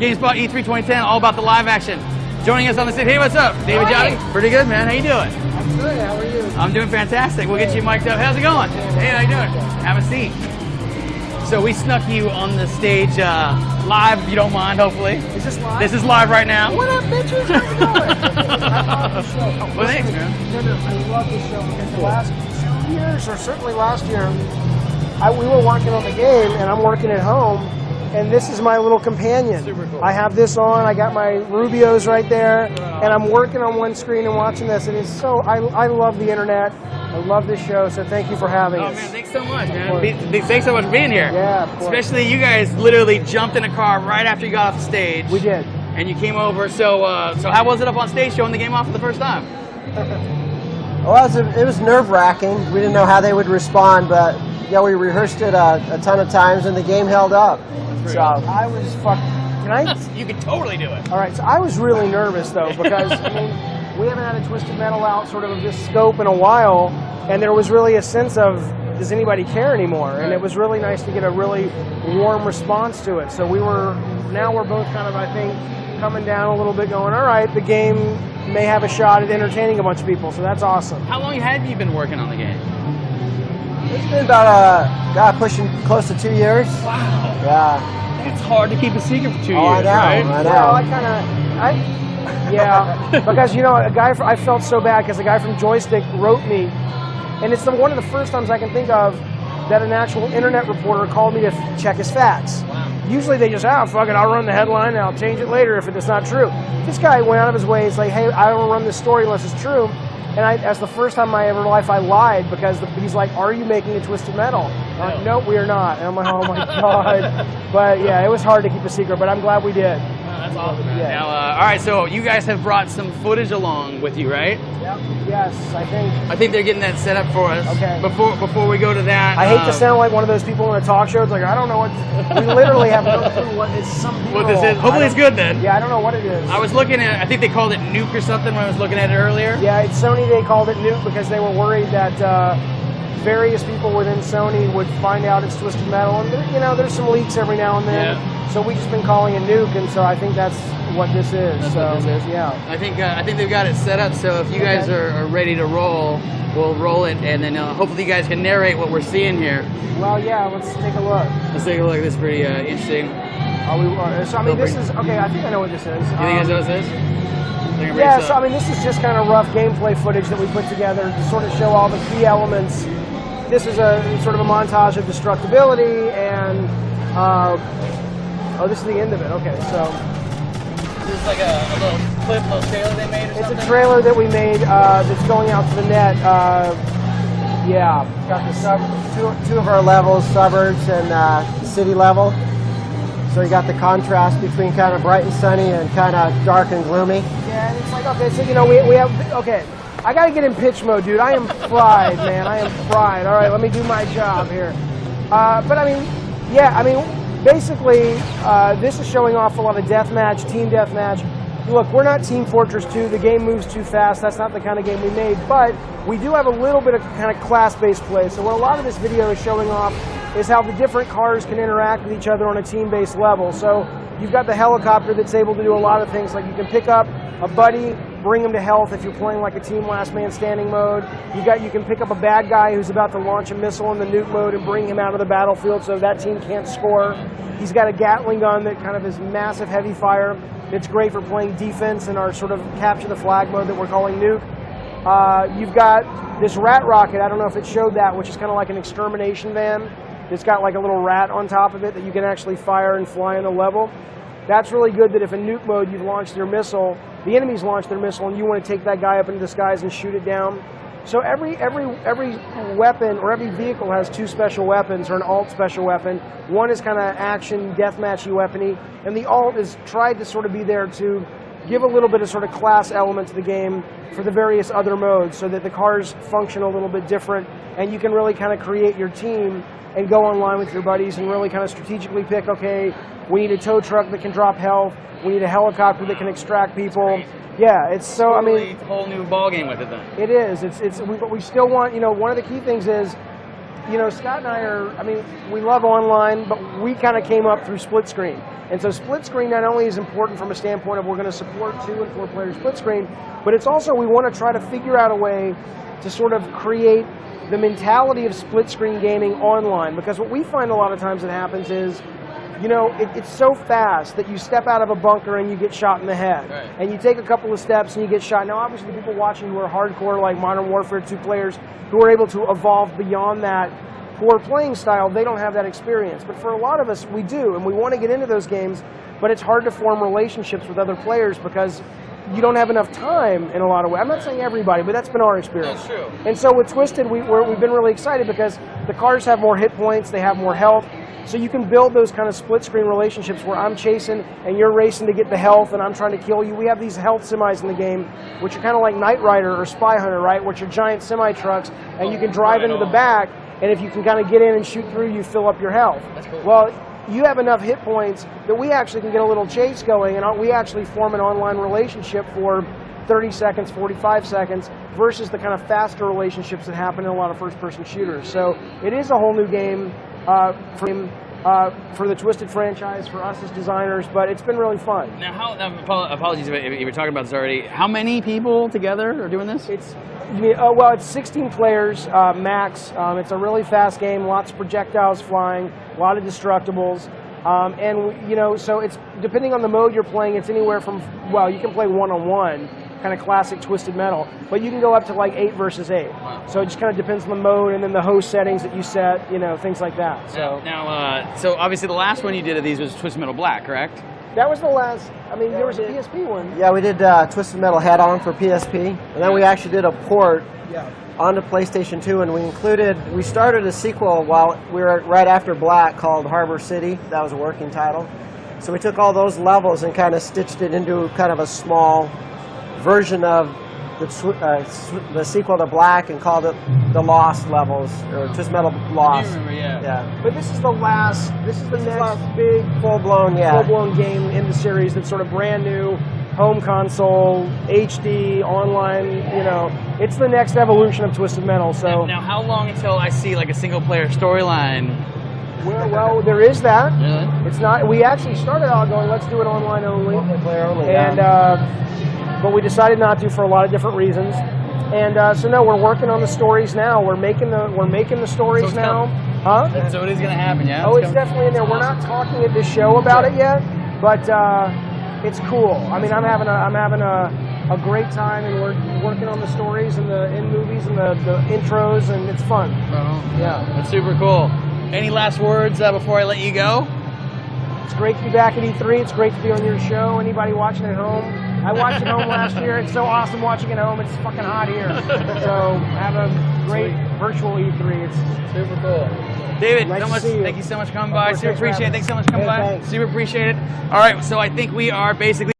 Gamespot E3 2010, all about the live action. Joining us on the stage, hey, what's up? David Johnny? Pretty good, man. How you doing? I'm good. How are you? I'm doing fantastic. We'll get you mic'd up. How's it going? Hey, how you doing? Have a seat. So we snuck you on the stage live, if you don't mind, hopefully. Is this live? This is live right now. What up, bitches? How's it going? I love the show. Well, thanks, man. I love this show because the last 2 years, or certainly last year, we were working on the game, and I'm working at home, and this is my little companion. Super cool. I have this on, I got my Rubios right there, and I'm working on one screen and watching this. It is so, I love the internet. I love this show, so thank you for having us. Oh, man, thanks so much, man. Thanks so much for being here. Yeah, of course. Especially you guys literally jumped in a car right after you got off the stage. We did. And you came over, so how was it up on stage showing the game off for the first time? Well, it was nerve-wracking. We didn't know how they would respond, but yeah, we rehearsed it a ton of times, and the game held up. So I was fucking... Can I? You can totally do it. All right, so I was really nervous, though, because, I mean, we haven't had a Twisted Metal out sort of this scope in a while, and there was really a sense of, does anybody care anymore? And it was really nice to get a really warm response to it. So now we're both kind of, I think, coming down a little bit going, all right, the game may have a shot at entertaining a bunch of people, so that's awesome. How long have you been working on the game? it's been about pushing close to 2 years. Wow. Yeah. It's hard to keep a secret for 2 years, I know, right? I know. Well, yeah, because, you know, I felt so bad because a guy from Joystick wrote me, and it's one of the first times I can think of that an actual internet reporter called me to check his facts. Wow. Usually they just, fuck it, I'll run the headline and I'll change it later if it's not true. This guy went out of his way, he's like, hey, I don't run this story unless it's true. And that's the first time in my life I lied because he's like, are you making a Twisted Metal? I'm like, nope, we are not. And I'm like, oh my God. But yeah, it was hard to keep a secret, but I'm glad we did. That's awesome, man. Yeah. Now, all right, so you guys have brought some footage along with you, right? Yep. Yes, I think they're getting that set up for us. Okay. Before we go to that, I hate to sound like one of those people in a talk show. It's like, I don't know what. We literally have no clue what it's. what this is. Hopefully, it's good then. Yeah, I don't know what it is. I was looking at. I think they called it Nuke or something when I was looking at it earlier. Yeah, it's Sony. They called it Nuke because they were worried that various people within Sony would find out it's Twisted Metal, and there's some leaks every now and then. Yeah. So we just been calling it Nuke, and so I think that's what this is. That's what this is. Yeah. I think they've got it set up. So if you guys are ready to roll, we'll roll it, and then hopefully you guys can narrate what we're seeing here. Well, yeah. Let's take a look. Let's take a look. This is pretty interesting. So I mean, this is okay. I think I know what this is. You think that's what this is? Yeah, so I mean, this is just kind of rough gameplay footage that we put together to sort of show all the key elements. This is a sort of a montage of destructibility, and this is the end of it. Okay, so This is like a little clip, little trailer they made or something? It's a trailer that we made that's going out to the net. Yeah. Got the two of our levels, suburbs and the city level. So you got the contrast between kind of bright and sunny and kind of dark and gloomy. Yeah, and it's like, okay, so we have, okay, I got to get in pitch mode, dude. I am fried, man. I am fried. All right, let me do my job here. But I mean, yeah, I mean, basically, this is showing off a lot of deathmatch, team deathmatch. Look, we're not Team Fortress 2. The game moves too fast. That's not the kind of game we made. But we do have a little bit of kind of class-based play. So what a lot of this video is showing off is how the different cars can interact with each other on a team-based level. So you've got the helicopter that's able to do a lot of things. Like you can pick up a buddy, bring him to health if you're playing like a team last man standing mode. You can pick up a bad guy who's about to launch a missile in the nuke mode and bring him out of the battlefield so that team can't score. He's got a Gatling gun that kind of is massive heavy fire. It's great for playing defense in our sort of capture the flag mode that we're calling nuke. You've got this rat rocket, I don't know if it showed that, which is kind of like an extermination van. It's got like a little rat on top of it that you can actually fire and fly on a level. That's really good that if in nuke mode you've launched your missile, the enemies launch their missile and you want to take that guy up into the skies and shoot it down. So every weapon or every vehicle has two special weapons or an alt special weapon. One is kind of action, deathmatchy weapony, and the alt is tried to sort of be there to give a little bit of sort of class element to the game for the various other modes so that the cars function a little bit different and you can really kind of create your team and go online with your buddies and really kind of strategically pick, okay, we need a tow truck that can drop health, we need a helicopter that can extract people. Yeah, it's so, totally, I mean... a whole new ball game with it then. It is. But we still want, one of the key things is you know, Scott and I are, I mean, we love online, but we kind of came up through split screen. And so split screen not only is important from a standpoint of we're going to support 2 and 4 player split screen, but it's also we want to try to figure out a way to sort of create the mentality of split screen gaming online. Because what we find a lot of times that happens is, you know, it's so fast that you step out of a bunker and you get shot in the head. Right. And you take a couple of steps and you get shot. Now, obviously, the people watching who are hardcore, like Modern Warfare 2 players, who are able to evolve beyond that poor playing style, they don't have that experience. But for a lot of us, we do, and we want to get into those games, but it's hard to form relationships with other players because you don't have enough time in a lot of ways. I'm not saying everybody, but that's been our experience. That's true. And so with Twisted, we've been really excited because the cars have more hit points, they have more health, so you can build those kind of split-screen relationships where I'm chasing and you're racing to get the health and I'm trying to kill you. We have these health semis in the game, which are kind of like Knight Rider or Spy Hunter, right, which are giant semi-trucks, and you can drive into the back, and if you can kind of get in and shoot through, you fill up your health. That's cool. Well, you have enough hit points that we actually can get a little chase going, and we actually form an online relationship for 30 seconds, 45 seconds, versus the kind of faster relationships that happen in a lot of first-person shooters. So it is a whole new game for the Twisted franchise, for us as designers, but it's been really fun. Now, apologies if you were talking about this already. How many people together are doing this? It's 16 players max. It's a really fast game, lots of projectiles flying, a lot of destructibles. And, you know, so it's depending on the mode you're playing, it's anywhere from, well, you can play one-on-one, kind of classic Twisted Metal, but you can go up to like 8 versus 8. Wow. So it just kind of depends on the mode and then the host settings that you set, you know, things like that. So so obviously the last one you did of these was Twisted Metal Black, correct? That was the last, I mean, there was a PSP one. Yeah, we did Twisted Metal Head-On for PSP, and then we actually did a port onto PlayStation 2, and we started a sequel while we were right after Black called Harbor City. That was a working title. So we took all those levels and kind of stitched it into kind of a small version of the sequel to Black and called it the Lost levels, or Twisted Metal Lost. I remember, yeah. But this is the next big full-blown game in the series that's sort of brand new, home console, HD, online, you know. It's the next evolution of Twisted Metal. So now how long until I see like a single-player storyline? Well, there is that. Really? It's not. We actually started out going, let's do it online only. Player only. And but we decided not to for a lot of different reasons. And so no, we're working on the stories now. We're making the stories so now. Coming. Huh? So it is going to happen, yeah? Oh, it's definitely in there. We're not talking at this show about it yet, but it's cool. I mean, I'm having a great time, and we're working on the stories and the in movies and the intros, and it's fun. Yeah, that's super cool. Any last words before I let you go? It's great to be back at E3. It's great to be on your show. Anybody watching at home? I watched it home last year. It's so awesome watching it home. It's fucking hot here. So have a great virtual E3. It's super cool. David, thank you so much for coming by. Super appreciate it. Thanks so much for coming by. Super appreciate it. All right, so I think we are basically